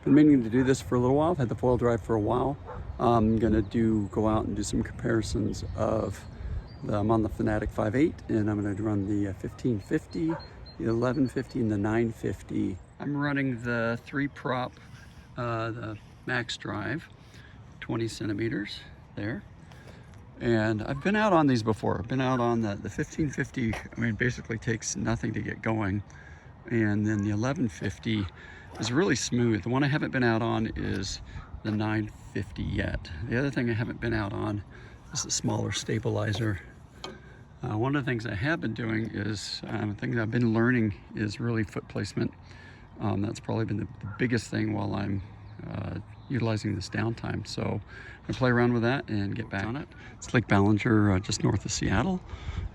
Been meaning to do this for a little while. I've had the foil drive for a while. I'm gonna go out and do some comparisons of I'm on the Fanatic 5.8 and I'm gonna run the 1550, the 1150 and the 950. I'm running the 3-prop, the max drive, 20 centimeters there. And I've been out on these before. I've been out on the 1550, I mean, basically takes nothing to get going. And then the 1150 is really smooth. The one I haven't been out on is the 950 yet. The other thing I haven't been out on is the smaller stabilizer. One of the things I have been doing is, things I've been learning is really foot placement. That's probably been the biggest thing while I'm utilizing this downtime. So I'm gonna play around with that and get back on it. It's Lake Ballinger, just north of Seattle.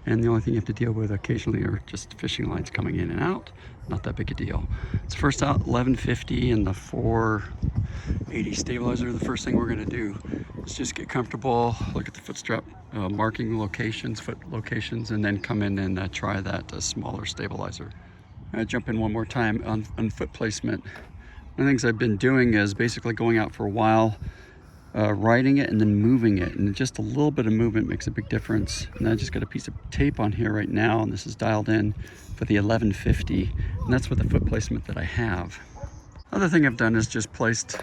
And the only thing you have to deal with occasionally are just fishing lines coming in and out. Not that big a deal. It's first out 1150 and the 480 stabilizer. The first thing we're gonna do is just get comfortable, look at the foot strap marking locations, foot locations, and then come in and try that smaller stabilizer. I jump in one more time on foot placement. One of the things I've been doing is basically going out for a while, riding it and then moving it, and just a little bit of movement makes a big difference. And I just got a piece of tape on here right now, and this is dialed in for the 1150, and that's with the foot placement that I have. Other thing I've done is just placed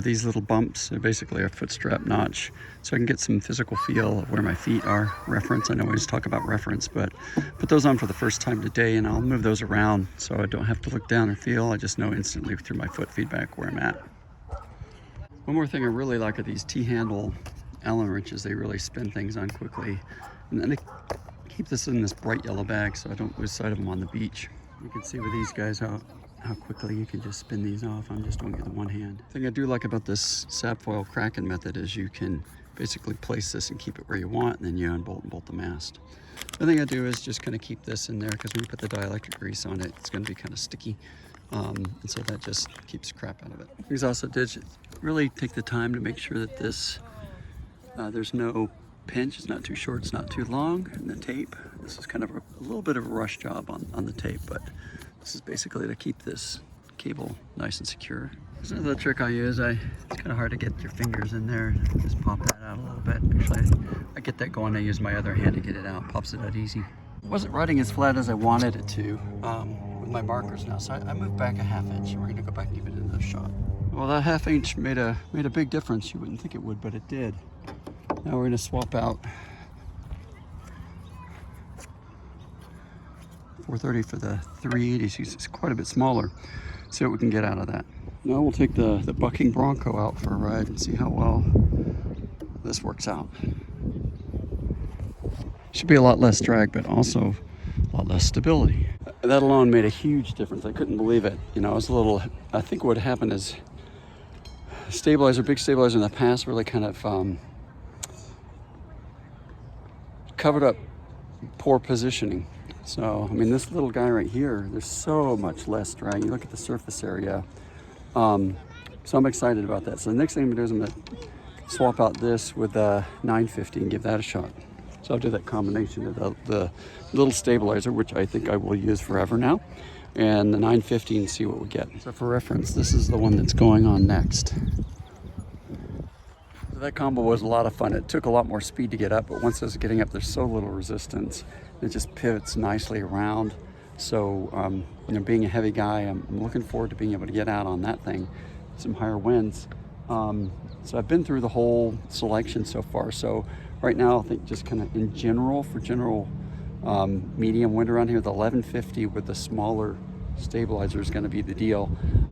these little bumps. They're basically a foot strap notch, so I can get some physical feel of where my feet are. Reference, I know I always talk about reference, but put those on for the first time today, and I'll move those around so I don't have to look down or feel. I just know instantly through my foot feedback where I'm at. One more thing I really like are these T-handle Allen wrenches. They really spin things on quickly. And then they keep this in this bright yellow bag so I don't lose sight of them on the beach. You can see with these guys how quickly you can just spin these off. I'm just doing it with one hand. The thing I do like about this Sabfoil Kraken method is you can basically place this and keep it where you want, and then you unbolt and bolt the mast. The thing I do is just kind of keep this in there, because when you put the dielectric grease on it, it's going to be kind of sticky. And so that just keeps crap out of it. These also did really take the time to make sure that this, there's no pinch, it's not too short, it's not too long. And the tape, this is kind of a little bit of a rush job on the tape, but this is basically to keep this cable nice and secure. There's another trick I use. It's kind of hard to get your fingers in there. Just pop that out a little bit. Actually, I get that going. I use my other hand to get it out. Pops it out easy. It wasn't riding as flat as I wanted it to with my markers now, so I moved back a ½ inch, and we're gonna go back and give it another shot. Well, that ½ inch made a big difference. You wouldn't think it would, but it did. Now we're gonna swap out 430 for the 380, so it's quite a bit smaller. See what we can get out of that. Now we'll take the bucking Bronco out for a ride and see how well this works out. Should be a lot less drag, but also a lot less stability. That alone made a huge difference. I couldn't believe it. You know, I think what happened is big stabilizer in the past really kind of covered up poor positioning. So, I mean, this little guy right here, there's so much less drag. You look at the surface area. So I'm excited about that. So the next thing I'm gonna do is I'm gonna swap out this with the 950 and give that a shot. So I'll do that combination of the little stabilizer, which I think I will use forever now, and the 950 and see what we get. So for reference, this is the one that's going on next. So that combo was a lot of fun. It took a lot more speed to get up, but once I was getting up, there's so little resistance. It just pivots nicely around. So, you know, being a heavy guy, I'm looking forward to being able to get out on that thing, some higher winds. So I've been through the whole selection so far. So right now, I think just kind of in general, for general medium wind around here, the 1150 with the smaller stabilizer is going to be the deal.